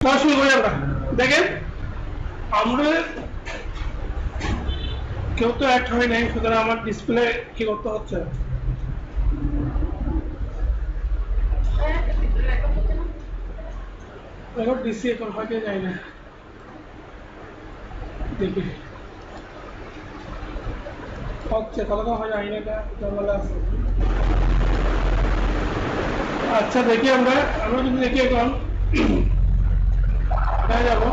শুরু করি আমরা। দেখেন আমরা কেউ তো অ্যাড হয় নাই, সুতরাং আমার ডিসপ্লে কি করতে হচ্ছে। এখন ডিসি এখন হয়তো যায় না, দেখি হচ্ছে কতক্ষণ হয় যায় না, এটা ঝামেলা আছে। আচ্ছা দেখি আমরা আমরা যদি দেখি এখন কোথায় যাবো।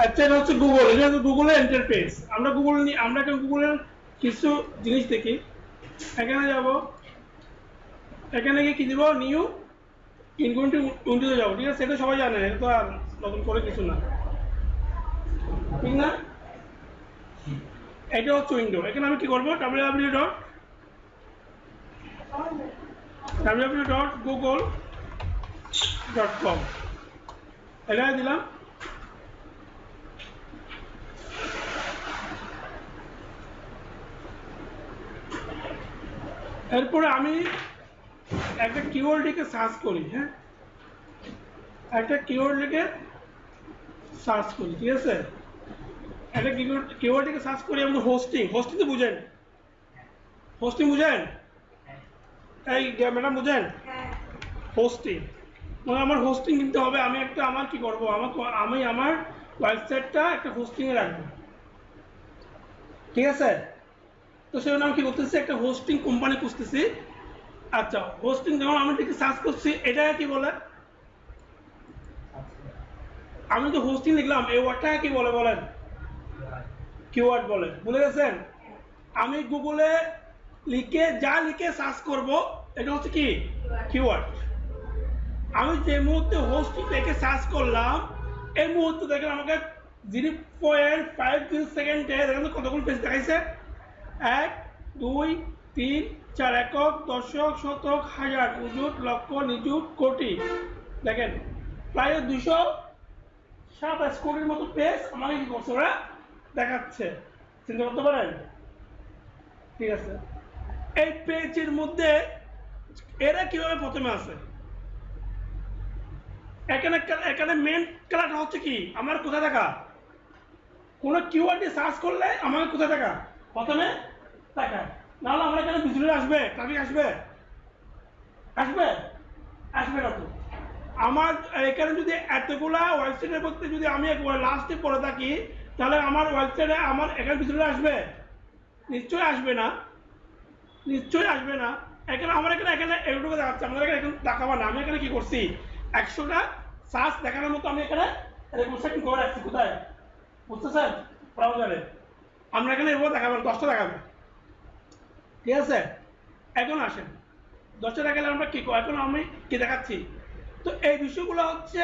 আচ্ছা এটা হচ্ছে গুগল, এটা হচ্ছে গুগলের ইন্টারফেস। আমরা এখন গুগলের কিছু জিনিস দেখি। এখানে যাব, এখানে গিয়ে কি দিব, নিউ ইনকোয়েন্ট্রি উইন্ডোতে যাবো, ঠিক আছে। এটা সবাই জানে, এটা তো আর নতুন করে কিছু না, ঠিক না। এটা হচ্ছে উইন্ডো। এখানে আমি কি করবো, www.google.com এটা দিলাম। এরপরে আমি একটা কিওয়ার্ড লিখে সার্চ করি, হ্যাঁ, একটা কিওয়ার্ড লিখে সার্চ করি, ঠিক আছে। একটা কিওয়ার্ড লিখে সার্চ করি। আমি হোস্টিং তো বুঝেন, হোস্টিং বুঝেন, এই ম্যাডাম বুঝেন হোস্টিং মানে আমার হোস্টিং কিনতে হবে। আমি একটা আমার কি করবো, আমি আমার ওয়েবসাইটটা একটা হোস্টিংয়ে রাখবো, ঠিক আছে। তো সেজন্য আমি কি করতেছি, একটা হোস্টিং কোম্পানি খুঁজতেছি। আচ্ছা হোস্টিং যখন আমি ঠিক সার্চ করছি, এটা কি বলে, আমি তো হোস্টিং লিখলাম, এই ওয়ার্ডটা কি বলে বলেন, কিওয়ার্ড বলে, ভুলে গেছেন। আমি গুগলে লিখে সার্চ করব, এটা হচ্ছে কি কিওয়ার্ড। আমি যে মুহূর্তে হোস্টিং লিখে সার্চ করলাম, এই মুহূর্তে দেখেন আমাকে 0.50 সেকেন্ডে দেখেন কতগুলো পেজ দেখাইছে। 1 2 3 4 একক, দশক, শতক, হাজার, উজুট, লক্ষ, নিযুত, কোটি। দেখেন প্রায় 227 কোটির মতো পেজ আমাকে কি করছে, ওরা দেখাচ্ছে। চিন্তা করতে পারেন, ঠিক আছে। এই পেজের মধ্যে এরা কিভাবে প্রথমে আছে, এখানে মেন খেলাটা হচ্ছে কি, আমার কোথায় থাকা, কোনো কিওয়ার্ড দিয়ে সার্চ করলে আমাকে কোথায় থাকা প্রথমে থাকা। নাহলে আমার এখানে ভিজিটর আসবে, ট্রাফিক আসবে, আসবে আসবে না তো। আমার এখানে যদি এতগুলা ওয়েবসাইটের মধ্যে যদি আমি লাস্টে পড়ে থাকি, তাহলে আমার ওয়েবসাইটে আমার এখানে ভিজিটর আসবে, নিশ্চয়ই আসবে না, নিশ্চয়ই আসবে না। এখানে আমার এখানে এগুলো দেখাচ্ছে, আমাদের এখানে দেখাবো না। আমি এখানে কি করছি, 100টা সার্চ দেখানোর মতো আমি এখানে সেটিং করে রাখছি। কোথায় বুঝতেছেন, ব্রাউজারে। আমরা এখানে এভাবে দেখাবেন, 10টা দেখাবে, ঠিক আছে। এখন আসেন 10টা দেখালে আমরা কি, এখন আমি কি দেখাচ্ছি। তো এই বিষয়গুলো হচ্ছে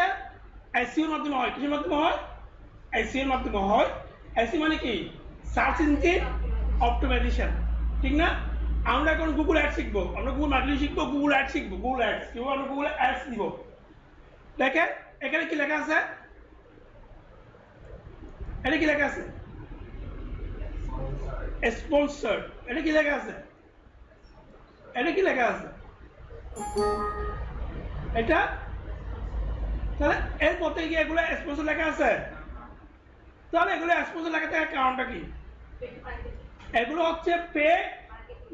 এসইওর মাধ্যমে হয়। কিসের মাধ্যমে হয়, এসইওর মাধ্যমে হয়। এসইও মানে কি, সার্চ ইঞ্জিন অপটিমাইজেশন, ঠিক না। আমরা এখন গুগল অ্যাড শিখবো, আমরা গুগল মার্কেটিং শিখবো, গুগল অ্যাড শিখবো, গুগল অ্যাডস কিংবা আমরা গুগল অ্যাডস দিব। দেখেন এখানে কি লেখা আছে, এটা কি লেখা আছে, স্পন্সর। এটা কি লেখা আছে, এটা কি লেখা আছে, এটা। তাহলে এর মধ্যে কি এগুলো স্পন্সর লেখা আছে, তাহলে এগুলো স্পন্সর লেখা থাকার কারণটা কি, এগুলো হচ্ছে পে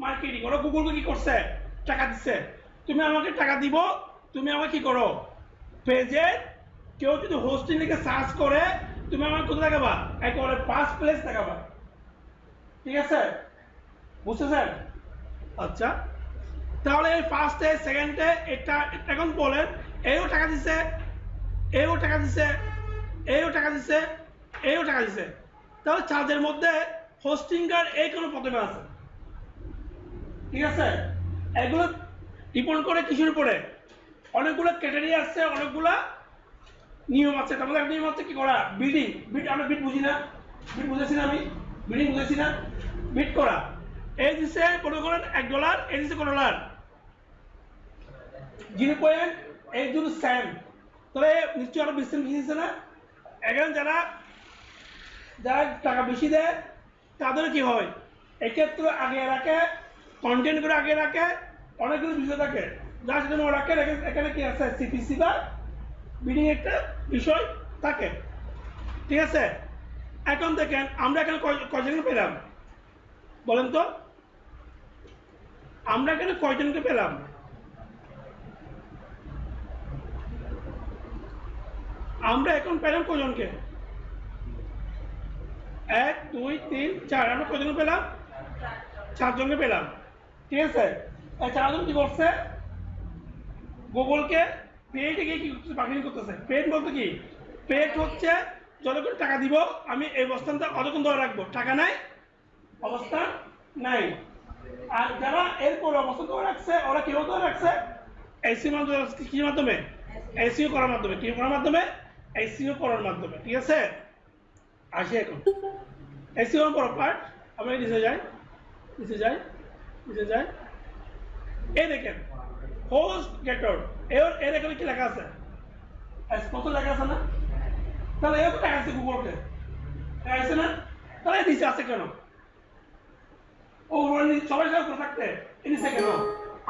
মার্কেটিং। ওরা গুগলকে কি করছে, টাকা দিচ্ছে। তুমি আমাকে টাকা দিব, তুমি আমাকে কি করো, পেজে কেউ যদি হোস্টিং লিখে সার্চ করে, তুমি আমাকে কোথায় দেখাবা, একেবারে ফার্স্ট প্লেস দেখাবা, ঠিক আছে, বুঝতেছেন। আচ্ছা তাহলে এই ফার্স্টে সেকেন্ডে এটা এখন বলেন, এও টাকা দিচ্ছে, এও টাকা দিচ্ছে, এও টাকা দিচ্ছে, এও টাকা দিচ্ছে। তাহলে চার্জের মধ্যে হোস্টিংকার এই কোনো প্রথমে আছে, ঠিক আছে। এগুলো ডিপেন্ড করে কিসের উপরে, অনেকগুলো ক্যাটাগরি আছে, অনেকগুলা নিয়ম আছে। তার মধ্যে নিয়ম হচ্ছে কি করা, বিডিং। আমরা বিট বুঝি না, বিট বুঝেছি না, আমি বিডিং বুঝেছি না, বিট করা। এই দিচ্ছে মনে করেন $1, এই দিচ্ছে কত ডলার, 0.80 তাহলে নিশ্চয়ই আরো 20 সেন্ট দিচ্ছে না। এখানে যারা যারা টাকা বেশি দেয় তাদের কি হয়, এক্ষেত্রে আগে রাখে, কন্টেন্ট করে আগে রাখে, অনেকগুলো বিষয় থাকে। জাস্ট এটা মনে রাখেন এখানে কি আছে সিপিসি বা বিডিং একটা বিষয় থাকে, ঠিক আছে। এখন দেখেন আমরা এখানে কয়জনকে পেলাম বলেন তো, আমরা এখানে কয়জনকে পেলাম? আমরা এখন পেলাম কয়জনকে? 1 2 3 4, আমরা কয়জনকে পেলাম? 4 জনকে পেলাম, ঠিক আছে। এই 4 জন কি করছে? গুগলকে পেইডে গিয়ে কি করতেছে? মার্কেটিং করতেছে। পেইড বলতে কি? পেইড হচ্ছে যতক্ষণ টাকা দিব আমি এই অবস্থানটা অতক্ষণ ধরে রাখবো, টাকা নাই অবস্থান নাই। আর যারা এরপর অবস্থান ধরে রাখছে ওরা কিভাবে ধরে রাখছে? এসিও মাধ্যমে এসিও করার মাধ্যমে, কি করার মাধ্যমে? এসিও করার মাধ্যমে, ঠিক আছে। আসি এখন এসিও বড় পার্ট, আমরা নিচে যাই নিচে যাই নিচে যাই। এই দেখেন হোস্ট গেটর, এর এখানে কি লেখা আছে? স্পন্সর লেখা আছে না? তাহলে এর টাকা আছে গুগলকে, টাকা আছে না? তাহলে নিচে আছে কেন? ও সবাই সবাই করে থাকতে নিচে কেন?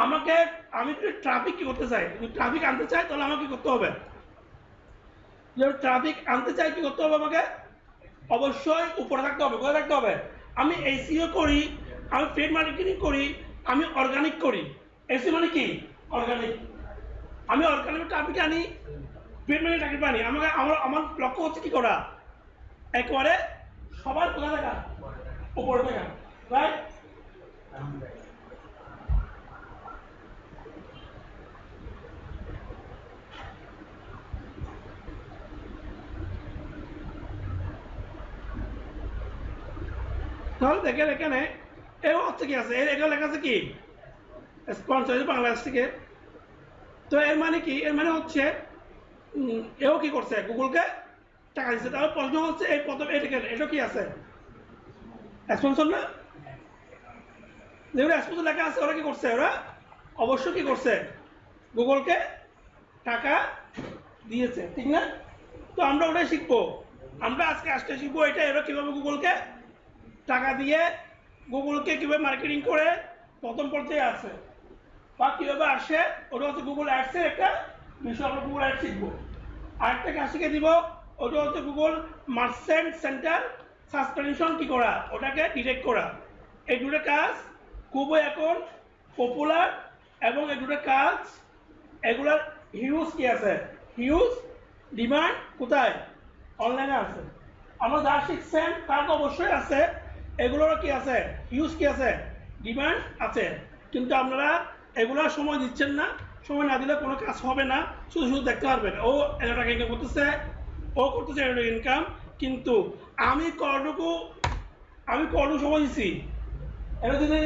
আমাকে, আমি যদি ট্রাফিক কি করতে চাই, যদি ট্রাফিক আনতে চাই তাহলে আমাকে কি করতে হবে? যদি ট্রাফিক আনতে চাই কি করতে হবে আমাকে? অবশ্যই উপরে থাকতে হবে। কোথায় থাকতে হবে? আমি এসইও করি, আমি পেড মার্কেটিং করি, আমি অর্গানিক করি। এসইও মানে কি? অর্গানিক। আমি অর্গানিক ট্রাফিক আনি, পেড মার্কেটিং ট্রাফিক আনি। আমাকে আমার লক্ষ্য হচ্ছে কি করা? একবারে সবার কোথায় থাকা? উপরে থাকা, রাইট? তাহলে দেখেন এখানে এও হচ্ছে কি আছে, এখানে লেখা আছে কি? স্পন্সর বাংলাদেশ থেকে। তো এর মানে কি? এর মানে হচ্ছে এও কি করছে? গুগলকে টাকা দিচ্ছে। তাহলে প্রশ্ন হচ্ছে এই প্রথম এটা কি আছে? স্পন্সর না? যেগুলো স্পন্সর লেখা আছে ওরা কি করছে? ওরা অবশ্যই কি করছে? গুগলকে টাকা দিয়েছে, ঠিক না? তো আমরা ওটাই শিখবো। আমরা আজকে শিখবো এটা, এরা কিভাবে গুগলকে টাকা দিয়ে গুগলকে কিভাবে মার্কেটিং করে প্রথম পর্যায়ে আসে বা কিভাবে আসে, ওটা হচ্ছে গুগল অ্যাডসের একটা বিষয়। আমরা গুগল অ্যাড শিখবো। আরেকটা কাজ শিখে দিব, ওটা হচ্ছে গুগল মার্চেন্ট সেন্টার সাসপেনশন কি করা, ওটাকে ডিটেক্ট করা। এই দুটো কাজ খুবই এখন পপুলার এবং এই দুটো কাজ এগুলার হিউজ কি আছে? হিউজ ডিমান্ড কোথায়? অনলাইনে আছে। আমরা যা শিখছেন তার তো অবশ্যই আছে, এগুলোর কি আছে? হিউজ কি আছে? ডিমান্ড আছে। কিন্তু আপনারা এগুলোর সময় দিচ্ছেন না। সময় না দিলে কোনো কাজ হবে না, শুধু শুধু দেখতে পারবেন ও এত টাকা ইনকাম করতেছে, ও করতেছে এত ইনকাম, কিন্তু আমি কতটুকু সময় দিচ্ছি? এটা যদি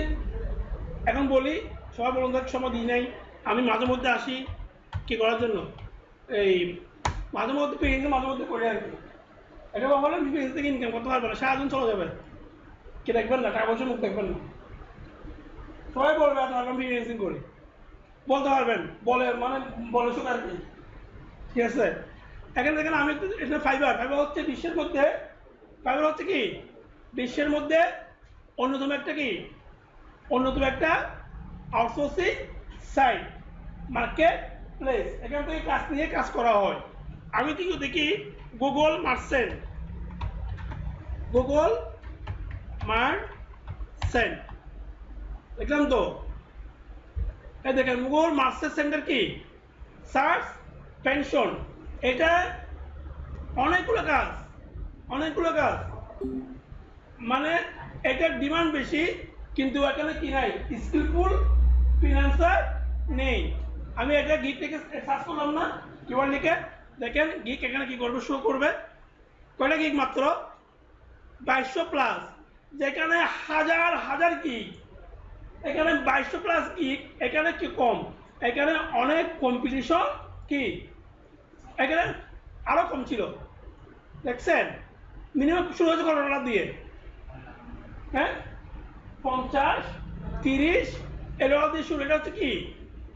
এখন বলি, সবাই বলুন দেখ সময় দিই নাই। আমি মাঝে মধ্যে আসি কি করার জন্য, এই মাঝে মধ্যে পেরিয়ে মাঝে মধ্যে করে আর কি। এটা বলে বিজনেস থেকে ইনকাম করতে পারবে না, সারাদিন চলে যাবে, কি দেখবেন না, টাকা পয়সা মুখ দেখবেন না। সবাই বলবে এত টাকা ফ্রিল্যান্সিং করি, বলতে পারবেন, বলে মানে বলে শুধু আর কি, ঠিক আছে। এখানে দেখেন আমি এটা ফাইবার হচ্ছে বিশ্বের মধ্যে, ফাইবার হচ্ছে কি বিশ্বের মধ্যে অন্যতম একটা কি, অন্যতম একটা আউটসোর্সিং সাইট, মার্কেট প্লেস। এখান থেকে কাজ নিয়ে কাজ করা হয়। আমি কিন্তু দেখি গুগল মার্চেন্ট, গুগল মার্চেন্ট দেখলাম তো। এই দেখেন গুগল মার্চেন্ট সেন্টার কি সার্চ পেনশন, এটা অনেকগুলো কাজ, অনেকগুলো কাজ, মানে এটার ডিমান্ড বেশি, কিন্তু এখানে কি নাই? স্কিলফুল ফ্রিল্যান্সার নেই। আমি এটা গিগ থেকে সার্চ করলাম না, কিওয়ার্ড লিখে দেখেন গিগ এখানে কি করবে, শো করবে কয়টা গিগ? মাত্র 2200 প্লাস, যেখানে হাজার হাজার গিগ। এখানে 2200 প্লাস গিগ, এখানে কি কম? এখানে অনেক কম্পিটিশন কি, এখানে আরো কম ছিল, দেখছেন? মিনিমাম শুরু হয়েছে $1 দিয়ে, হ্যাঁ 50 30 $1 দিয়ে শুরু। এটা হচ্ছে কি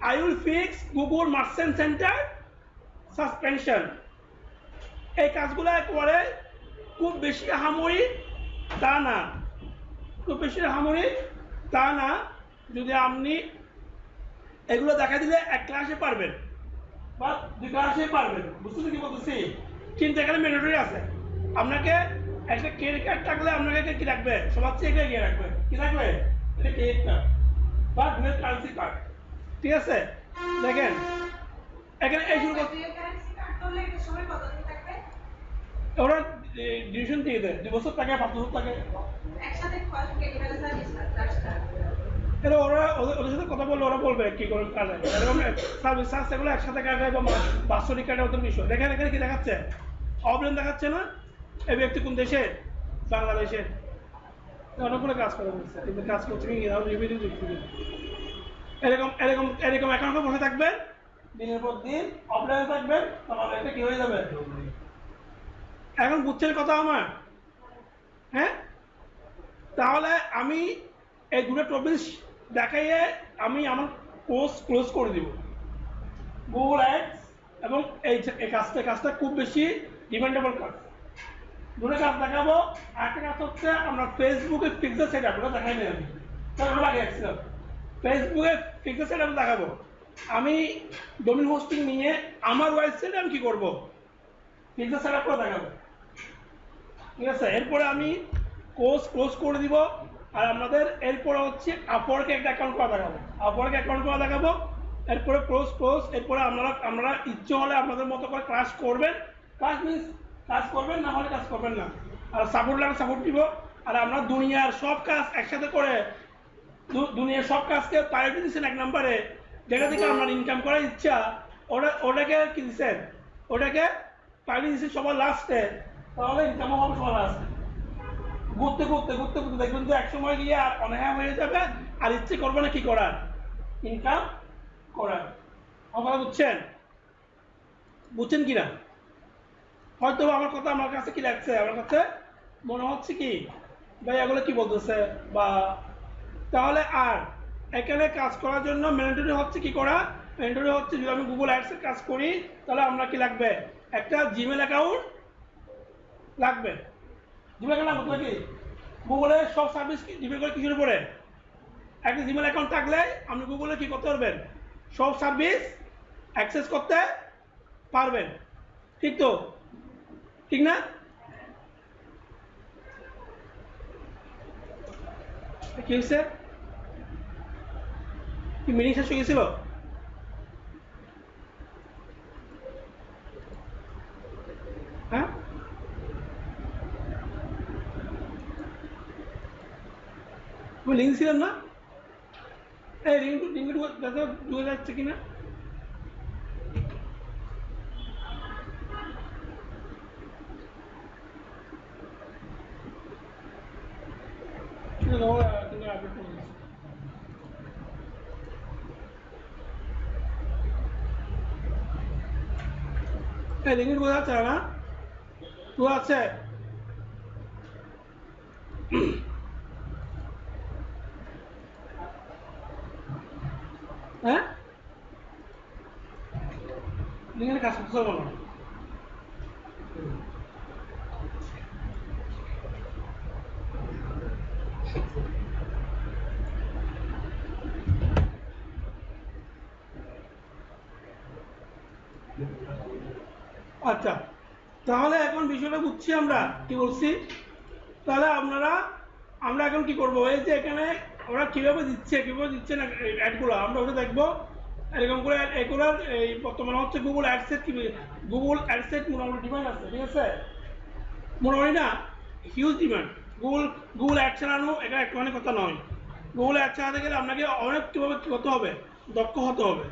I will fix Google merchant centre suspension. এই কাজগুলো করে খুব বেশি হামরি তা না, খুব বেশি হামরি তা না। যদি আপনি এগুলো দেখা দিলে এক ক্লাসে পারবেন বা 2 ক্লাসে পারবেন, বুঝতে কি বলতেছি? কিন্তু এখানে ম্যান্ডেটরি আছে, আপনাকে একটা ক্রেডিট কার্ড থাকলে আপনাকে কি রাখবে, সবার চেয়ে এগিয়ে রাখবে, কি রাখবে? এটা ক্রেডিট কার্ড বা ডুয়েল কারেন্সি কার্ড, ঠিক আছে? দেখেন এখানে এই শুরু ওরা ডিউরেশন দিয়ে দেয় 2 বছর থাকে 5 বছর থাকে, এটা ওরা ওদের সাথে কথা বললে ওরা বলবে কি করে কাটে, এরকম সার্ভিস চার্জ এগুলো একসাথে কাটে বা বাৎসরিক কাটে ওদের বিষয়। দেখেন এখানে কি দেখাচ্ছে, অফলাইন দেখাচ্ছে না, এই ব্যক্তি কোন দেশে, বাংলাদেশে, অনেকগুলো কাজ করে বলছে কিন্তু কাজ করছে কি এরকম এরকম এরকম অ্যাকাউন্টে বসে থাকবেন দিনের পর দিন, অফলাইনে থাকবেন, তাহলে এটা কি হয়ে যাবে? এখন বুঝছেন কথা আমার? হ্যাঁ, তাহলে আমি এই দুটো টপিক দেখাইয়ে আমি আমার কোর্স ক্লোজ করে দিব। গুগল অ্যাডস এবং এই কাজটা খুব বেশি ডিমান্ডেবল কাজ। দুটো কাজ দেখাবো। একটা কাজ হচ্ছে আমরা ফেসবুকে পিক্সেল সেট আপ, ওটা দেখাই নেই আমি, তারপরে আগে আসছিলাম ফেসবুকে পিক্সেল সেট আপ দেখাবো। আমি ডোমেইন হোস্টিং নিয়ে আমার ওয়েবসাইটে আমি কি করবো, পিক্সেল সেট আপ করে দেখাবো, ঠিক আছে? এরপরে আমি কোর্স ক্লোজ করে দিব। আর আপনাদের এরপরে হচ্ছে আপওয়ার্কে একটা অ্যাকাউন্ট করা দেখাবো, আপওয়ার্কে অ্যাকাউন্ট করা দেখাবো। এরপরে ক্লোজ এরপরে আপনারা ইচ্ছে হলে আপনাদের মতো করে ক্লাস করবেন, ক্লাস মিনস কাজ করবেন, না হলে কাজ করবেন না। আর সাপোর্ট লাগলে সাপোর্ট দিব। আর আমরা দুনিয়ার সব কাজ একসাথে করে, দুনিয়ার সব কাজকে প্রায়োরিটি দিচ্ছেন 1 নম্বরে, যেটা থেকে আপনার ইনকাম করার ইচ্ছা, ওটাকে কি দিচ্ছেন, ওটাকে প্রায়োরিটি দিচ্ছেন সবার লাস্টে, তাহলে ইনকামও হবে সবার লাস্টে। ঘুরতে ঘুরতে ঘুরতে ঘুরতে দেখবেন যে একসময় গিয়ে আর অনেহা হয়ে যাবে, আর ইচ্ছে করবে না কি করার, ইনকাম করার। আপনারা বুঝছেন? বুঝছেন কিনা? হয়তো আমার কথা আমার কাছে কি লাগছে, আমার কাছে মনে হচ্ছে কি ভাই এগুলো কি বলতেছে বা, তাহলে আর এখানে কাজ করার জন্য ম্যান্ডেটরি হচ্ছে কি করা, ম্যান্ডেটরি হচ্ছে যদি আমি গুগল অ্যাডসের কাজ করি তাহলে আমরা কি লাগবে, একটা জিমেল অ্যাকাউন্ট লাগবে। জিমেল অ্যাকাউন্ট লাগবে কি, গুগলের সব সার্ভিস ডিপেন্ড করে কিছুর উপরে, একটা জিমেল অ্যাকাউন্ট থাকলে আপনি গুগলে কি করতে পারবেন, সব সার্ভিস অ্যাক্সেস করতে পারবেন, ঠিক তো? ঠিক না? কি হয়েছে, কি মিনিং শেষ হয়ে গেছিল? হ্যাঁ, তুমি লিঙ্ক ছিলেন না? এই লিঙ্ক দেখো ঢুকে যাচ্ছে কিনা। এই লিঙ্ক বোঝা যাচ্ছে না, তো আছে হ্যাঁ, লিঙ্কের কাজ করতে পারবো না। আচ্ছা, তাহলে এখন বিষয়টা বুঝছি আমরা কি বলছি। তাহলে আমরা এখন কি করবো, এই যে এখানে ওরা কিভাবে দিচ্ছে না অ্যাডগুলো, আমরা ওটা দেখবো। এরকম করে এগুলোর এই বর্তমানে হচ্ছে গুগল অ্যাডসেট মোটামুটি ডিমান্ড আছে, ঠিক আছে? মোটামুটি না, হিউজ ডিমান্ড। গুগল অ্যাড চালানো এটা একটুখানি কথা নয়। গুগল অ্যাড চালাতে গেলে আপনাকে অনেক কীভাবে কী হতে হবে, দক্ষ হতে হবে।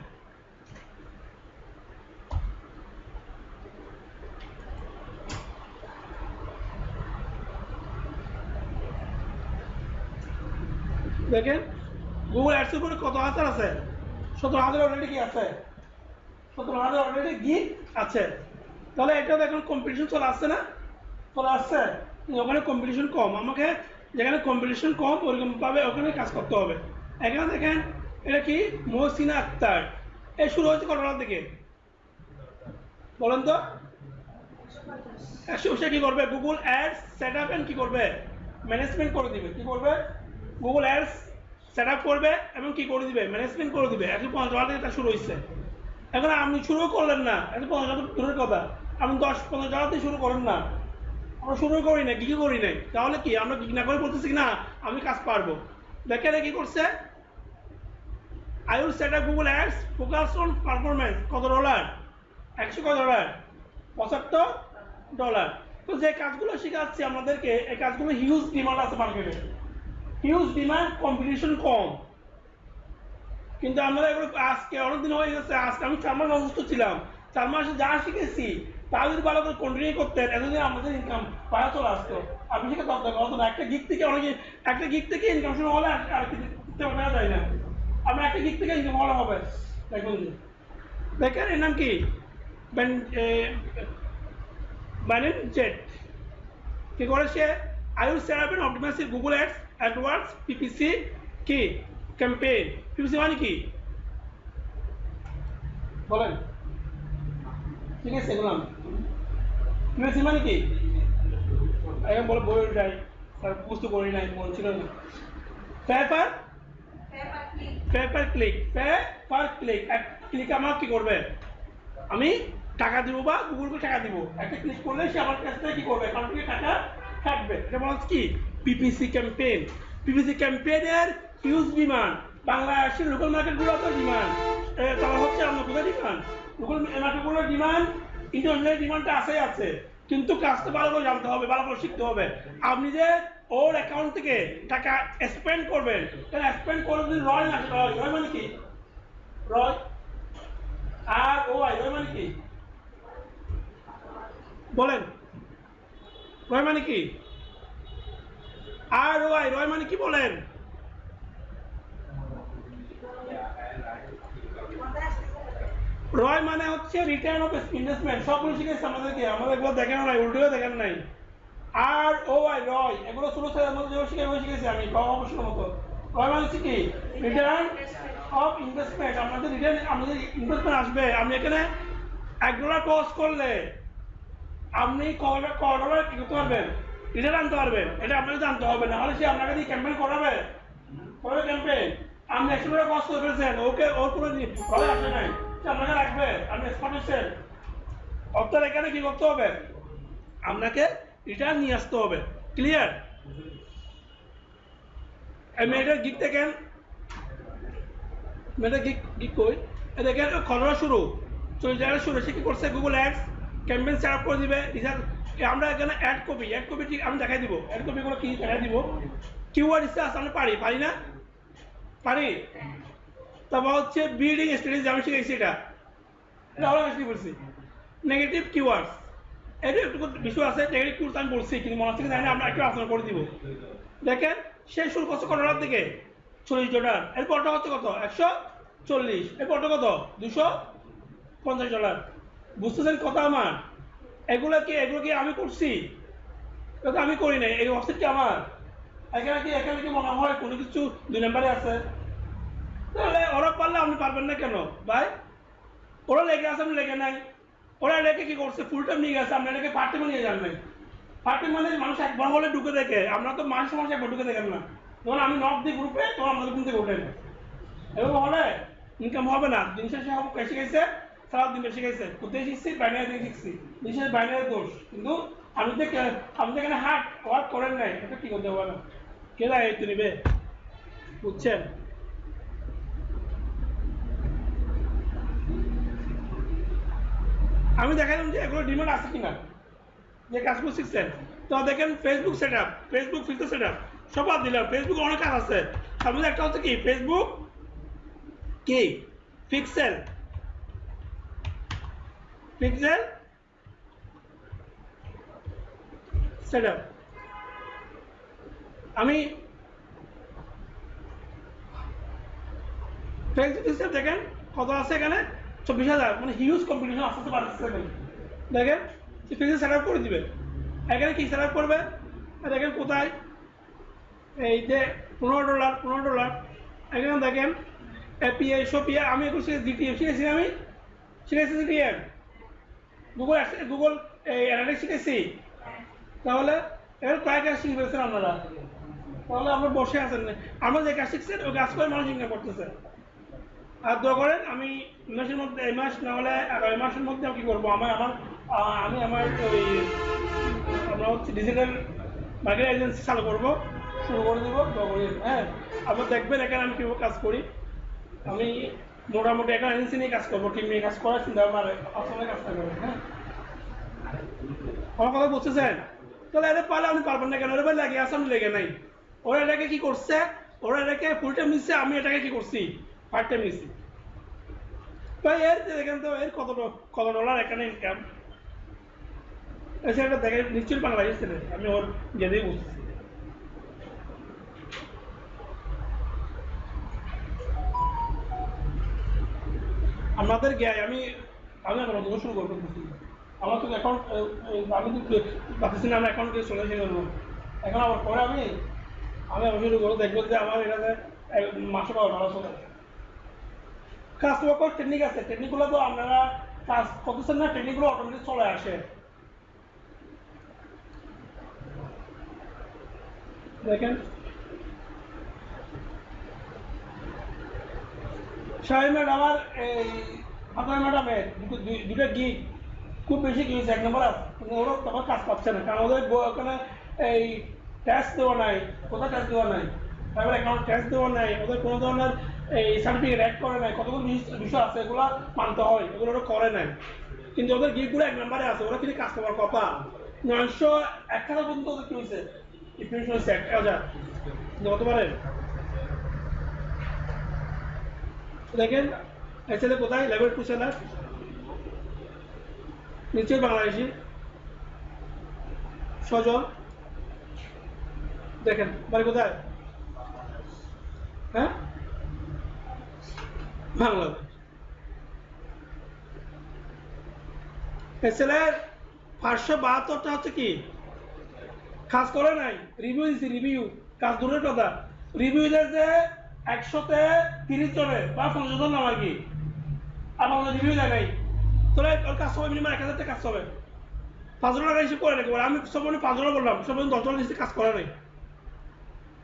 দেখেন গুগল অ্যাডসের উপরে কত হাজার আছে, 17,000 অলরেডি কি আছে, 17,000 অলরেডি গিগ আছে। তাহলে এটা এখন কম্পিটিশন চলে আসছে না, চলে আসছে। ওখানে কম্পিটিশন কম, আমাকে যেখানে কম্পিটিশন কম ওইরকমভাবে ওখানে কাজ করতে হবে। এখানে দেখেন এটা কি, মহসিনা আক্তার, এই শুরু হয়েছে করোনার দিকে, বলেন তো। সে কি করবে, গুগল অ্যাডস সেট আপ কি করবে, ম্যানেজমেন্ট করে দিবে, কি করবে, গুগল অ্যাডস সেট আপ করবে এবং কি করে দিবে, ম্যানেজমেন্ট করে দিবে। এখন $50 থেকে শুরু হয়েছে। এখন আপনি শুরু করলেন না, এখন $50 দূরের কথা, আপনি $10-15 দিয়ে শুরু করেন না। আমরা শুরু করি না, কি করি নাই, তাহলে কি আমরা কি না করে বলতেছি না আমি কাজ পারবো। দেখেন কি করছে, I will set up Google Ads focus on performance, কত ডলার, 100 কত ডলার, $75। তো যে কাজগুলো শেখাচ্ছি আমাদেরকে, এই কাজগুলো হিউজ ডিমান্ড আছে মার্কেটে, হিউজ ডিমান্ড, কম্পিটিশন কম। কিন্তু আমরা এগুলো আজকে অনেকদিন হয়ে গেছে, আজকে আমি 4 মাস অসুস্থ ছিলাম, 4 মাসে যা শিখেছি তা যদি ভালো করে কন্টিনিউ করতেন, এতদিন আমাদের ইনকাম পাওয়া চলে আসতো। আপনি সেটা দরকার হতো না। একটা গিগ থেকে অনেকে, একটা গিগ থেকে ইনকাম শুরু হলে আর কিছু পাওয়া যায় না। আমরা একটা গিগ থেকে ইনকাম হলে হবে। দেখুন দেখেন এর নাম কি, ব্যানেন জেট কি করে সে, I will set up an optimized Google Ads, AdWords, PPC কি ক্যাম্পেইন। PPC মানে কি বলেন, ঠিক আছে এগুলো PPC মানে কি, এখন বলে বই যাই স্যার বুঝতে করি নাই, মনে ছিল না। পে পার ক্লিক, এক ক্লিক আমার কি করবে, আমি টাকা দিব বা গুগলকে টাকা দিব। একটা ক্লিক করলে সে আমার কাছ থেকে কি করবে, অ্যাকাউন্ট থেকে টাকা কাটবে। এটা বলা হচ্ছে কি পিপিসি ক্যাম্পেইন। পিপিসি ক্যাম্পেইনের হিউজ ডিমান্ড, বাংলাদেশের লোকাল মার্কেটগুলোতে ডিমান্ড, তারপর হচ্ছে আমরা কোথায় ডিমান্ড, লোকাল মার্কেটগুলোর ডিমান্ড, ইন্টারন্যাশনাল ডিমান্ডটা আছে, কিন্তু কাজটা ভালো করে জানতে হবে, ভালো করে শিখতে হবে। আপনি যে ওর অ্যাকাউন্ট থেকে টাকা স্পেন্ড করবেন, তাহলে স্পেন্ড করে যদি রয় না, রয় মানে কি, রয় আর ও আই, রয় মানে কি বলেন, রয় মানে কি, আর ও আই, রয় মানে কি বলেন, রয় মানে হচ্ছে রিটার্ন অফ ইনভেস্টমেন্ট। সবগুলো শিখেছে আমাদেরকে, আমাদের এগুলো দেখেন নাই, উল্টো দেখেন নাই। আর ও আই, রয়, এগুলো ছোট ছেলের মধ্যে যেগুলো শিখেছি আমি অবশ্যই মতো। রয় মানে হচ্ছে কি রিটার্ন অফ ইনভেস্টমেন্ট। আমাদের রিটার্ন, আমাদের ইনভেস্টমেন্ট আসবে। আপনি এখানে $1 কস্ট করলে আপনি $1 কি করতে পারবেন, রিটার্ন আনতে পারবেন। এটা আপনাকে জানতে হবে, না হলে সে আপনাকে দিয়ে ক্যাম্পেইন করাবে ক্যাম্পেইন। আপনি $100 কস্ট করে ফেলছেন, ওকে ওর কোনো ভালো আসে নাই, সে আপনাকে রাখবে, আপনি এক্সপার্ট হচ্ছেন। অর্থাৎ এখানে কি করতে হবে, আপনাকে রিটার্ন নিয়ে আসতে হবে। ক্লিয়ার? মেয়েটার গিক দেখেন, মেয়েটার গিক কই দেখেন, খরচ শুরু 40 শুরু। সে কি করছে, Google ads campaign set up করে দিবে। আমরা এখানে অ্যাড কপি ঠিক আমি দেখাই দিব, অ্যাড কপিগুলো কি দেখাই দিব। কিওয়ার্ড রিসার্চ আমরা পারি না, পারি। তারপর হচ্ছে বিল্ডিং স্ট্র্যাটেজি, আমি শিখেছি এটা অলরেডি বলছি। নেগেটিভ কিওয়ার্ডস, এটা একটু বিষয় আছে, নেগেটিভ কিওয়ার্ডস আমি বলছি কিন্তু মনে হচ্ছে জানি না, আমরা একটু আলোচনা করে দিব। দেখেন সে শুরু করছে $1 থেকে, $40। এরপরটা হচ্ছে কত, 140। এরপরটা কত, $250। বুঝতেছেন কথা আমার? এগুলো কি আমি করছি, এটা আমি করি নাই, এই ওয়েবসাইট কি আমার। এখানে কি মনে হয় কোনো কিছু 2 নম্বরে আছে? তাহলে ওরা পারলে আপনি পারবেন না কেন ভাই? ওরা লেগে আছে, আপনি লেগে নাই। ওরা লেগে কি করছে, ফুল টাইম নিয়ে গেছে, আপনি এটাকে পার্ট টাইম নিয়ে যান নাই। পার্ট টাইম মানে মানুষ একবার হলে ঢুকে দেখে, আমরা তো মানুষ একবার ঢুকে দেখেন না। তখন আমি নক দিই গ্রুপে, তখন আমাদের ঘুম থেকে ওঠেন। এরকম হলে ইনকাম হবে না। দিন শেষে হবে কে শিখেছে, সারা দিন শিখেছে, কোথায় শিখছি, বাইনারি থেকে শিখছি, দিন শেষে বাইনারি দোষ। কিন্তু আপনি তো এখানে হার্ড ওয়ার্ক করেন নাই, এটা কি করতে হবে না, কে দায়িত্ব নিবে, বুঝছেন? আমি দেখালাম যে এগুলো ডিমান্ড আছে কিনা, যে কাজগুলো শিখছেন। তো দেখেন Facebook set up, Facebook filter set up সবার দিলাম। ফেসবুক অনেক কাজ আছে, তার মধ্যে একটা হচ্ছে কি ফেসবুক কি পিক্সেল সেট আপ। আমি ফেসবুক পিক্সেল দেখেন কত আছে এখানে, 24,000, মানে হিউজ কম্পিটিশন আসতে পারতেছে। দেখেন সে পিক্সেল সেট আপ করে দিবে। এখানে কি সেট আপ করবে দেখেন কোথায়, এই যে $15। এখানে দেখেন এপিআই সোপিআই, আমি এখন জিটিএম শিখেছি, আমি শিখেছি জিটিএম, গুগল এই অ্যানালিটিক্স শিখেছি। তাহলে এবার প্রায় কাজ শিখে ফেলছেন আপনারা। তাহলে আমরা বসে আছেন না, আমরা যে কাজ শিখছেন ওই কাজ করে মানুষ ইনকাম করতেছে। আর দোয়া করেন আমি মাসের মধ্যে, এই মাস না হলে আগামী মাসের মধ্যে আমি কি করবো, আমি আমার ওই আমরা হচ্ছে ডিজিটাল মার্কেট এজেন্সি চালু করবো, শুরু করে দেবো। দোয়া করি, হ্যাঁ আপনার দেখবেন এখানে আমি কীভাবে কাজ করি। আমি মোটামুটি একটা এজেন্সি নিয়ে কাজ করবো, টিম নিয়ে কাজ করার চিন্তা আমার আসলে কাজটা করবো। হ্যাঁ আমার কথা বুঝতেছেন? তাহলে এদের পারলে আপনি পারবেন না কেন? ওরা ভাই লাগে আসলে লেগে নাই, ওরা এটাকে কি করছে, ওরা এটাকে ফুল টাইম নিচ্ছে, আমি এটাকে কি করছি পার্ট টাইম নিচ্ছি। ভাই এর দেখেন তো এর কত ডলার এখানে ইনকাম, এসে একটা দেখে নিশ্চয়ই বাংলাদেশ ছেলে, আমি ওর গেলেই বুঝতেছি। আমাদের জ্ঞান আমি এখন নতুন শুরু করবো, আমার তো অ্যাকাউন্ট আমি তো ভাবতেছি না আমার অ্যাকাউন্ট চলে এসে করবো এখন, আবার পরে আমি শুরু করবো, দেখবো যে আমার এটাতে মাসে $12 চলে। কাজ ওয়ার্ক টেকনিক আছে, টেকনিকগুলো তো আপনারা কাজ করতেছেন না, টেকনিকগুলো অটোমেটিক চলে আসে। দেখেন শাহিন ম্যাডাম, আমার এই আপনার ম্যাডামের দুটো গিগ খুব বেশি কি হয়েছে, 1 নম্বর আছে, ওরা তখন কাজ পাচ্ছে না, কারণ ওদের ওখানে এই ট্যাক্স দেওয়া নাই, কোথাও ট্যাক্স দেওয়া নাই, তারপরে অ্যাকাউন্ট ট্যাক্স দেওয়া নাই, ওদের কোনো ধরনের এই সার্টিফিকেট অ্যাড করে নাই, কতগুলো বিষয় আছে এগুলো মানতে হয়, এগুলো ওরা করে নাই। কিন্তু ওদের গিগগুলো 1 নম্বরে আছে, ওরা কিন্তু কাজ করার কথা 900-1000 পর্যন্ত ওদের কি হয়েছে, ইনফ্লেশন হয়েছে 1000 হতে পারে। দেখেন এই ছেলে কোথায়, লেভেল 2 সেলার, নিশ্চয়ই বাংলাদেশি, সজল। দেখেন বাড়ি কোথায়, হ্যাঁ বাংলাদেশ। এই ছেলের 572টা হচ্ছে কি কাজ করে নাই, রিভিউ দিচ্ছি, রিভিউ কাজ দূরের কথা, রিভিউ যে 100-30 জনের বা 50 জন নাম আর কি, আর আমাদের রিভিউ দেয় নাই, তাহলে ওর কাজ হবে মিনিমাম 1000 টাকা কাজ হবে। 5 জনের রিসিভ করে নাকি, আমি সব 5 জন বললাম, সব 10 জন রিসিভ কাজ করে নাই,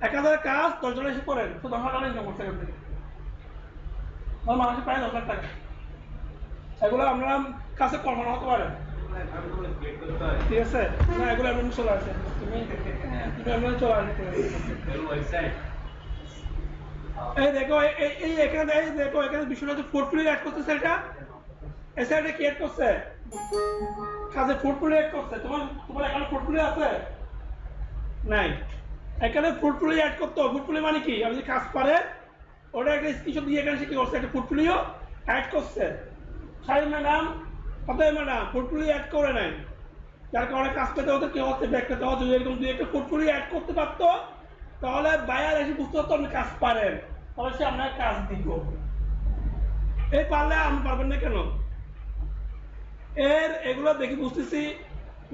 1000 কাজ 10 জন রিসিভ করেন, তো 10 টাকা ইনকাম করছে এখান থেকে, মানুষে প্রায় 10 লাখ টাকা। এগুলো আমরা কাছে কমানো হতে পারে, ঠিক আছে না, এগুলো এমন চলে আসে, তুমি এমন চলে আসে। এই দেখো এই এখানে দেখো, এখানে বিষয়টা হচ্ছে পোর্টফোলিও অ্যাড করতেছে, এই সাইডে কি অ্যাড করছে, কাজে পোর্টফোলিও অ্যাড করছে, তোমার এখানে পোর্টফোলিও আছে নাই, এখানে পোর্টফোলিও অ্যাড করতে হবে। পোর্টফোলিও মানে কি, আমি যদি কাজ পারে ওটা একটা স্ক্রিনশট দিয়ে এখানে কি করছে, একটা পোর্টফোলিও অ্যাড করছে। শাহিন ম্যাডাম, অতএব ম্যাডাম পোর্টফোলিও অ্যাড করে নাই, যার কারণে কাজ পেতে হতো, কেউ হচ্ছে ব্যাক পেতে হতো, এরকম দুই একটা পোর্টফোলিও অ্যাড করতে পারতো, তাহলে বায়ার এসে বুঝতে পারতো আপনি কাজ পারেন, তাহলে সে আপনার কাজ দিব। এই পারলে আপনি পারবেন না কেন? এগুলো দেখি বুঝতেছি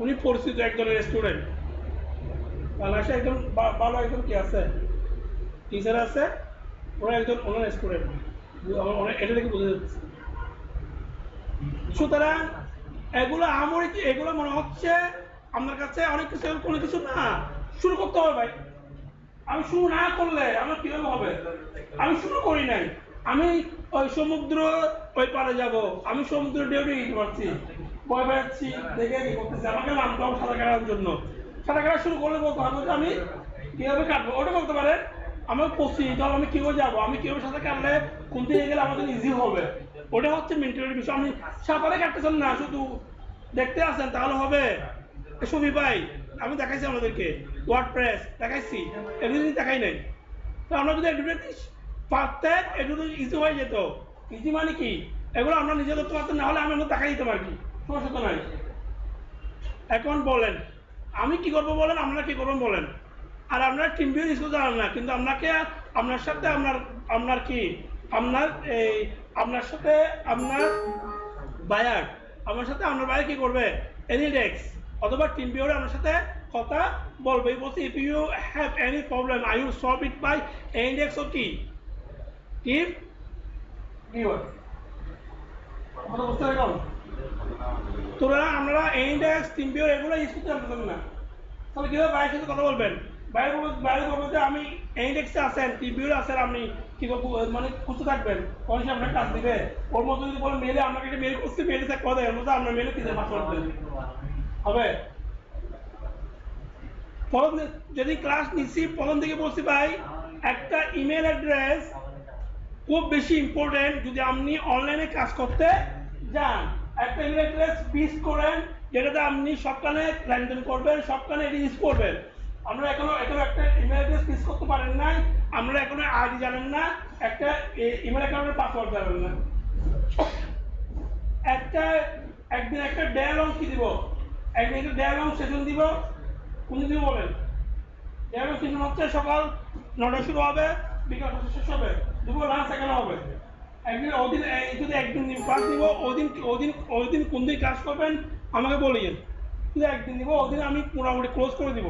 উনি পরিচিত একজনের স্টুডেন্ট, বাংলাদেশে একজন ভালো একজন কি আছে, টিচার আছে, ওরা একজন ওনার স্টুডেন্ট, এটা দেখে বুঝে যাচ্ছে। সুতরাং এগুলো মনে হচ্ছে আপনার কাছে অনেক কিছু, কোনো কিছু না, শুরু করতে হবে ভাই। আমি শুরু না করলে আমার কিভাবে হবে? আমি শুরু করি নাই, আমি ওই সমুদ্র ওই পারে যাব, আমি সমুদ্র ঢেউটি দিতে পারছি, ভয় পাচ্ছি দেখে কি করতেছি, আমাকে নামতে হবে সাঁতার কাটার জন্য। সাঁতার কাটা শুরু করলে বলতে হবে যে আমি কিভাবে কাটবো, ওটা বলতে পারেন। আমার পশ্চিম তাহলে আমি কিভাবে যাবো, আমি কিভাবে সাঁতার কাটলে কোন দিকে গেলে আমার জন্য ইজি হবে, ওটা হচ্ছে মেন্টালিটি বিষয়। আপনি সাঁতারে কাটতেছেন না, শুধু দেখতে আসেন তাহলে হবে? সবই ভাই আমি দেখাইছি আমাদেরকে, ওয়ার্ডপ্রেস দেখাইছি, এগুলো দেখাই নাই। তো আমরা যদি এডুকেটিভ পারতেন, এডুকেটিভ ইজি হয়ে যেত। ইজি মানে কি, এগুলো আমরা নিজে করতে পারতেন, না হলে আমরা দেখাই দিতাম আর কি, সমস্যা তো নাই। এখন বলেন আমি কি করবো বলেন, আপনারা কি করবেন বলেন। আর আপনার টিম বিল স্কুল জানান না, কিন্তু আপনাকে আপনার সাথে আপনার কি আপনার সাথে আপনার বায়ার, আমার সাথে আপনার বায়ার কি করবে, এনি ডেস্ক অথবা টিম বিওরে আমার সাথে কথা বলবে। বলছি if you have any problem I will solve it by AnyDesk ও কি টিম বিওর। কথা বুঝতে পারলাম? তোরা আপনারা এনি ডেস্ক টিম বিওর এগুলো ইউজ করতে পারবেন না, তাহলে কিভাবে বায়ার সাথে কথা বলবেন? বাইরে বলবো যে আমি ইন্ডেক্সে আছেন টিভিও আছেন আপনি কি মানে খুঁজতে থাকবেন কোন সে আপনার কাজ দিবে ওর মধ্যে যদি বলে মেলে আপনাকে একটা মেল করতে মেলে থাক কথা এর মধ্যে আপনার মেলে কিনে পাসওয়ার্ড দেন হবে প্রথম যদি ক্লাস নিচ্ছি প্রথম থেকে বলছি ভাই একটা ইমেল অ্যাড্রেস খুব বেশি ইম্পর্টেন্ট যদি আপনি অনলাইনে কাজ করতে যান একটা ইমেল অ্যাড্রেস ফিক্স করেন যেটাতে আপনি সবখানে লেনদেন করবেন সবখানে ইউজ করবেন আমরা এখনো একটা ইমেল অ্যাড্রেস ফিক্স করতে পারেন নাই আমরা এখনো আইডি জানেন না একটা ইমেল অ্যাকাউন্টের পাসওয়ার্ড জানেন না একদিন একটা ডায়ালগ কি দিব একদিন একটা ডায়ালগ সেশন দিব কোন দিন বলেন ডায়ালগ সেশন হচ্ছে সকাল 9টায় শুরু হবে বিকাল 5টায় শেষ হবে দুপুর লাঞ্চ এখানে হবে একদিন ওদিন যদি একদিন ক্লাস দিব ওদিন কোন দিন ক্লাস করবেন আমাকে বলিয়েন শুধু একদিন দিব ওদিন আমি মোটামুটি ক্লোজ করে দিব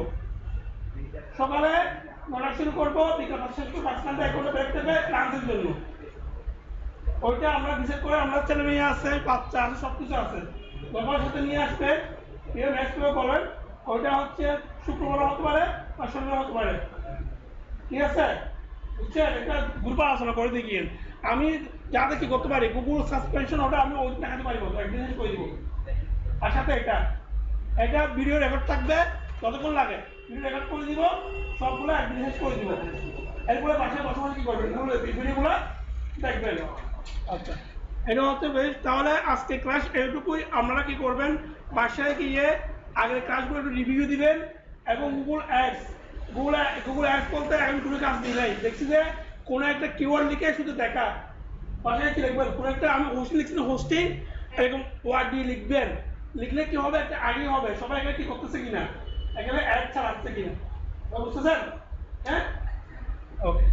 সকালে 9টায় শুরু করবো বিকাল 5টায় শেষ করবো 5 ঘন্টা 1 ঘন্টা ব্রেক দেবে লাঞ্চের জন্য ওইটা আমরা বিশেষ করে আমরা ছেলে মেয়ে আছে বাচ্চা আছে সব কিছু আছে বাবার সাথে নিয়ে আসবে নেক্সট বলেন ওইটা হচ্ছে শুক্রবার হতে পারে বা শনিবার হতে পারে ঠিক আছে বুঝছেন একটা গ্রুপে আলোচনা করে দেখিয়েন আমি যা দেখি করতে পারি গুগল সাসপেনশন ওটা আমি ওই দেখাতে পারি একদিন করে দিব আর সাথে এটা ভিডিও রেকর্ড থাকবে ততক্ষণ লাগে ভিডিও রেকর্ড করে দিব সবগুলো একদিন শেষ করে দিব এরপরে পাশে বসে কি করবেন ভিডিওগুলো দেখবেন আচ্ছা এটা হচ্ছে বেশ তাহলে আজকে ক্লাস এইটুকুই আপনারা কি করবেন বাসায় গিয়ে আগের ক্লাসগুলো একটু রিভিউ দিবেন এবং গুগল অ্যাডস বলতে এখন কোনো কাজ দিই নাই দেখছি যে কোনো একটা কিওয়ার্ড লিখে শুধু দেখা বাসায় কি লিখবেন কোনো একটা আমি হোস্টিং লিখছি হোস্টিং এরকম ওয়ার্ড দিয়ে লিখবেন লিখলে কি হবে একটা আইডিয়া হবে সবাই এখানে কি করতেছে কিনা এখানে অ্যাড চালাচ্ছে কিনা বুঝতেছেন হ্যাঁ ওকে